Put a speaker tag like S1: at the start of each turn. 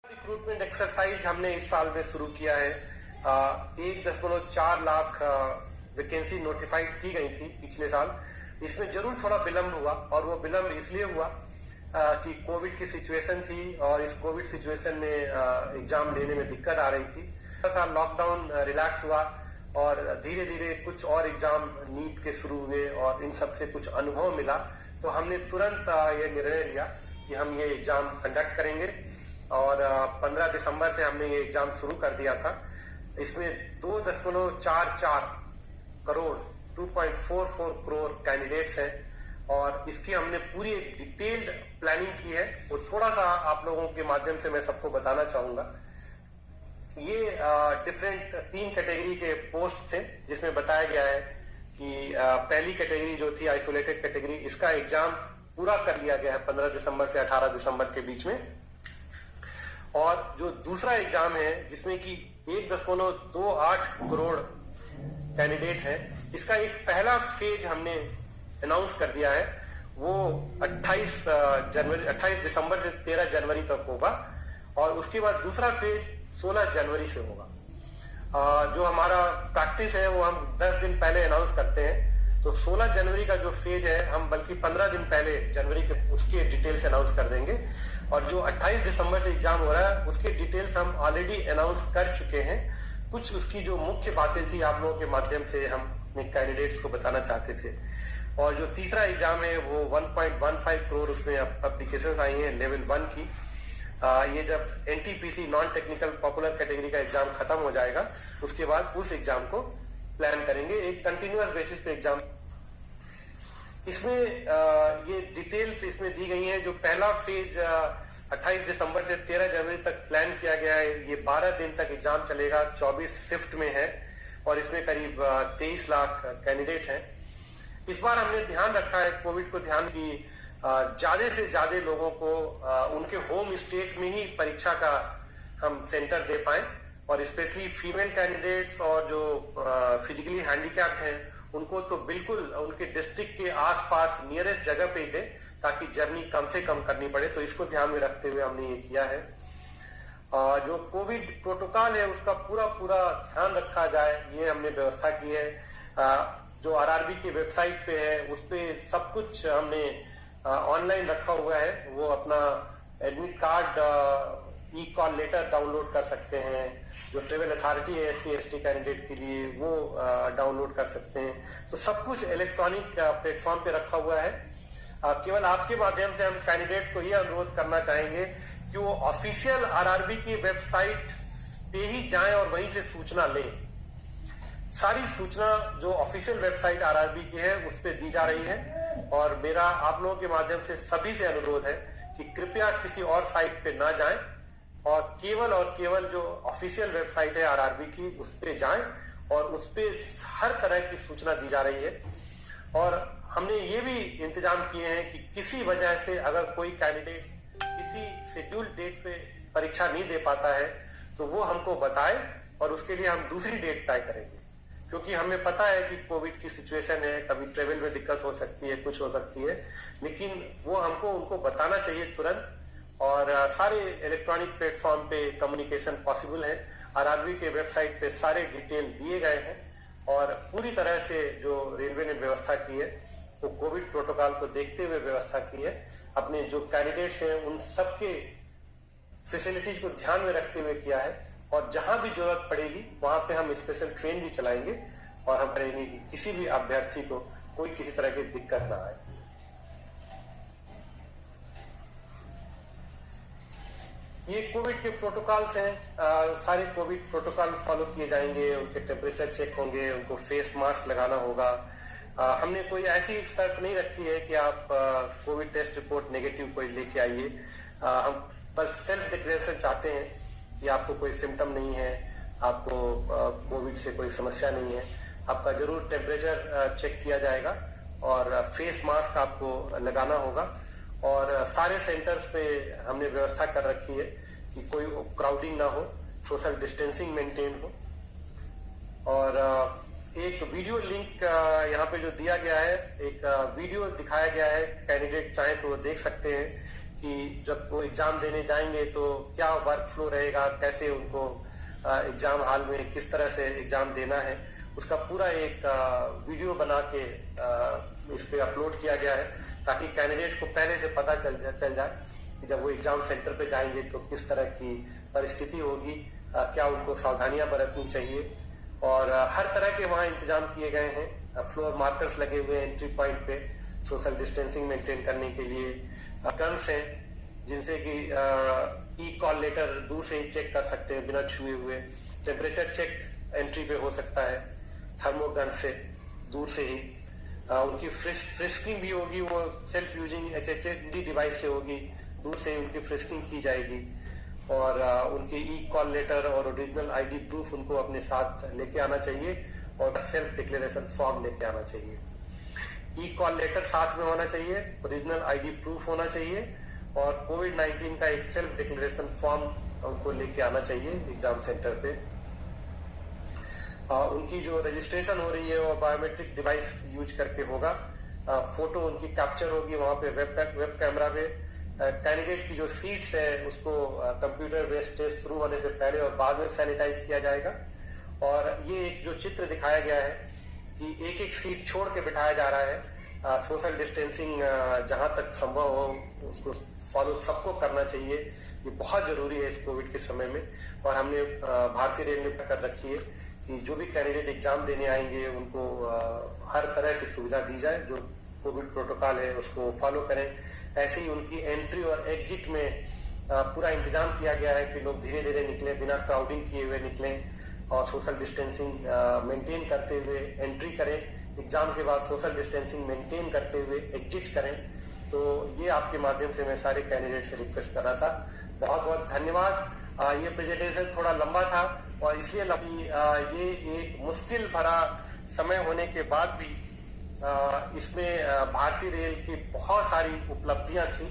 S1: Recruitment exercise हमने इस साल में शुरू किया है। 1.4 लाख वैकेंसी नोटिफाइड की गई थी पिछले साल। इसमें जरूर थोड़ा विलंब हुआ, और वो विलंब इसलिए हुआ कि कोविड की सिचुएशन थी, और इस कोविड सिचुएशन में एग्जाम लेने में दिक्कत आ रही थी। थोड़ा लॉकडाउन रिलैक्स हुआ और धीरे धीरे कुछ और एग्जाम नीट के शुरू हुए, और इन सब से कुछ अनुभव मिला, तो हमने तुरंत ये निर्णय लिया कि हम ये एग्जाम कंडक्ट करेंगे। और 15 दिसंबर से हमने ये एग्जाम शुरू कर दिया था। इसमें 2.44 करोड़ 2.44 करोड़ कैंडिडेट्स हैं, और इसकी हमने पूरी एक डिटेल्ड प्लानिंग की है। वो थोड़ा सा आप लोगों के माध्यम से मैं सबको बताना चाहूंगा। ये डिफरेंट 3 कैटेगरी के पोस्ट थे, जिसमें बताया गया है कि पहली कैटेगरी जो थी आइसोलेटेड कैटेगरी, इसका एग्जाम पूरा कर लिया गया है 15 दिसंबर से 18 दिसंबर के बीच में। और जो दूसरा एग्जाम है, जिसमें कि 1.28 करोड़ कैंडिडेट है, इसका एक पहला फेज हमने अनाउंस कर दिया है। वो 28 दिसंबर से 13 जनवरी तक होगा, और उसके बाद दूसरा फेज 16 जनवरी से होगा। जो हमारा प्रैक्टिस है वो हम 10 दिन पहले अनाउंस करते हैं, तो 16 जनवरी का जो फेज है हम बल्कि 15 दिन पहले जनवरी के उसके डिटेल्स अनाउंस कर देंगे। और जो 28 दिसंबर से एग्जाम हो रहा है उसके डिटेल्स हम ऑलरेडी अनाउंस कर चुके हैं। कुछ उसकी जो मुख्य बातें थी आप लोगों के माध्यम से हम अपने कैंडिडेट्स को बताना चाहते थे। और जो तीसरा एग्जाम है वो 1.15 करोड़ उसमें एप्लीकेशंस आई हैं लेवल 1 की। ये जब NTPC non technical popular category का एग्जाम खत्म हो जाएगा, उसके बाद उस एग्जाम को प्लान करेंगे, एक कंटिन्यूअस बेसिस पे एग्जाम। इसमें ये डिटेल्स इसमें दी गई हैं। जो पहला फेज 28 दिसंबर से 13 जनवरी तक प्लान किया गया है, ये 12 दिन तक एग्जाम चलेगा, 24 शिफ्ट में है, और इसमें करीब 23 लाख कैंडिडेट हैं। इस बार हमने ध्यान रखा है कोविड को ध्यान की ज्यादा से ज्यादा लोगों को उनके होम स्टेट में ही परीक्षा का हम सेंटर दे पाए, और स्पेशली फीमेल कैंडिडेट्स और जो फिजिकली हैंडीकैप्ड हैं उनको तो बिल्कुल उनके डिस्ट्रिक्ट के आसपास नियरेस्ट जगह पे ही दे, ताकि जर्नी कम से कम करनी पड़े। तो इसको ध्यान में रखते हुए हमने ये किया है। जो कोविड प्रोटोकॉल है उसका पूरा ध्यान रखा जाए, ये हमने व्यवस्था की है। जो आरआरबी की वेबसाइट पे है उस पे सब कुछ हमने ऑनलाइन रखा हुआ है। वो अपना एडमिट कार्ड ई कॉल लेटर डाउनलोड कर सकते हैं। जो ट्रेवल अथॉरिटी है SC/ST कैंडिडेट के लिए वो डाउनलोड कर सकते हैं। तो सब कुछ इलेक्ट्रॉनिक प्लेटफॉर्म पे रखा हुआ है। केवल आपके माध्यम से हम कैंडिडेट्स को ये अनुरोध करना चाहेंगे कि वो ऑफिशियल आरआरबी की वेबसाइट पे ही जाएं और वहीं से सूचना लें। सारी सूचना जो ऑफिशियल वेबसाइट आरआरबी की है उस पे दी जा रही है, और मेरा आप लोगों के माध्यम से सभी से अनुरोध है कि कृपया किसी और साइट पे ना जाएं, और केवल जो ऑफिशियल वेबसाइट है आरआरबी की उस पे जाएं, और उस पे हर तरह की सूचना दी जा रही है। और हमने ये भी इंतजाम किए हैं कि किसी वजह से अगर कोई कैंडिडेट किसी शेड्यूल्ड डेट पे परीक्षा नहीं दे पाता है तो वो हमको बताए, और उसके लिए हम दूसरी डेट तय करेंगे। क्योंकि हमें पता है कि कोविड की सिचुएशन है, कभी ट्रेवल में दिक्कत हो सकती है, कुछ हो सकती है, लेकिन वो हमको उनको बताना चाहिए तुरंत। और सारे इलेक्ट्रॉनिक प्लेटफॉर्म पे कम्युनिकेशन पॉसिबल है। आरआरबी के वेबसाइट पे सारे डिटेल दिए गए हैं, और पूरी तरह से जो रेलवे ने व्यवस्था की है वो कोविड प्रोटोकॉल को देखते हुए व्यवस्था की है। अपने जो कैंडिडेट्स हैं उन सबके फैसिलिटीज को ध्यान में रखते हुए किया है, और जहां भी जरूरत पड़ेगी वहां पे हम स्पेशल ट्रेन भी चलाएंगे, और हम करेंगे कि किसी भी अभ्यर्थी को कोई किसी तरह की दिक्कत ना आए। ये कोविड के प्रोटोकॉल्स हैं। सारे कोविड प्रोटोकॉल फॉलो किए जाएंगे। उनके टेम्परेचर चेक होंगे, उनको फेस मास्क लगाना होगा। हमने कोई ऐसी शर्त नहीं रखी है कि आप कोविड टेस्ट रिपोर्ट नेगेटिव कोई लेके आइए। हम बस सेल्फ डिक्लेरेशन चाहते हैं कि आपको कोई सिम्टम नहीं है, आपको कोविड से कोई समस्या नहीं है। आपका जरूर टेम्परेचर चेक किया जाएगा, और फेस मास्क आपको लगाना होगा। और सारे सेंटर्स पे हमने व्यवस्था कर रखी है कि कोई क्राउडिंग ना हो, सोशल डिस्टेंसिंग मेंटेन हो। और एक वीडियो लिंक यहाँ पे जो दिया गया है, एक वीडियो दिखाया गया है, कैंडिडेट चाहे तो वो देख सकते हैं कि जब वो एग्जाम देने जाएंगे तो क्या वर्क फ्लो रहेगा, कैसे उनको एग्जाम हॉल में किस तरह से एग्जाम देना है, उसका पूरा एक वीडियो बना के इस पे अपलोड किया गया है, ताकि कैंडिडेट को पहले से पता चल जाए कि जब वो एग्जाम सेंटर पे जाएंगे तो किस तरह की परिस्थिति होगी, क्या उनको सावधानियां बरतनी चाहिए। और हर तरह के वहाँ इंतजाम किए गए हैं, फ्लोर मार्कर्स लगे हुए हैं एंट्री पॉइंट पे सोशल डिस्टेंसिंग मेंटेन करने के लिए, गन्स हैं जिनसे कि ई कॉल लेटर दूर से ही चेक कर सकते हैं बिना छुए हुए, टेम्परेचर चेक एंट्री पे हो सकता है थर्मोगन से दूर से ही, उनकी फ्रिस्किंग भी होगी, वो सेल्फ यूजिंग HHD डिवाइस से होगी, दूर से ही उनकी फ्रिस्किंग की जाएगी। और उनके ई कॉल लेटर और ओरिजिनल ID प्रूफ उनको अपने साथ लेके आना चाहिए और सेल्फ डिक्लेरेशन फॉर्म लेके आना चाहिए। ई कॉल लेटर साथ में होना चाहिए, ओरिजिनल ID प्रूफ होना चाहिए और कोविड-19 का एक सेल्फ डिक्लेरेशन फॉर्म उनको लेके आना चाहिए एग्जाम सेंटर पे। उनकी जो रजिस्ट्रेशन हो रही है वो बायोमेट्रिक डिवाइस यूज करके होगा, फोटो उनकी कैप्चर होगी वहां पे वेब कैमरा पे। कैंडिडेट की जो सीट्स है उसको कंप्यूटर बेस्ड टेस्ट शुरू होने से पहले और बाद में सैनिटाइज किया जाएगा। और ये एक जो चित्र दिखाया गया है कि एक एक सीट छोड़ के बिठाया जा रहा है, सोशल डिस्टेंसिंग जहां तक संभव हो उसको फॉलो सबको करना चाहिए, ये बहुत जरूरी है इस कोविड के समय में। और हमने भारतीय रेल ने कर रखी है कि जो भी कैंडिडेट एग्जाम देने आएंगे उनको हर तरह की सुविधा दी जाए, जो कोविड प्रोटोकॉल है उसको फॉलो करें। ऐसे ही उनकी एंट्री और एग्जिट में पूरा इंतजाम किया गया है कि लोग धीरे धीरे निकले, बिना क्राउडिंग किए हुए निकलें और सोशल डिस्टेंसिंग मेंटेन करते हुए एंट्री करें, एग्जाम के बाद सोशल डिस्टेंसिंग मेंटेन करते हुए एग्जिट करें। तो ये आपके माध्यम से मैं सारे कैंडिडेट से रिक्वेस्ट कर रहा था। बहुत बहुत धन्यवाद। ये प्रेजेंटेशन थोड़ा लंबा था और इसलिए ये एक मुश्किल भरा समय होने के बाद भी इसमें भारतीय रेल की बहुत सारी उपलब्धियां थी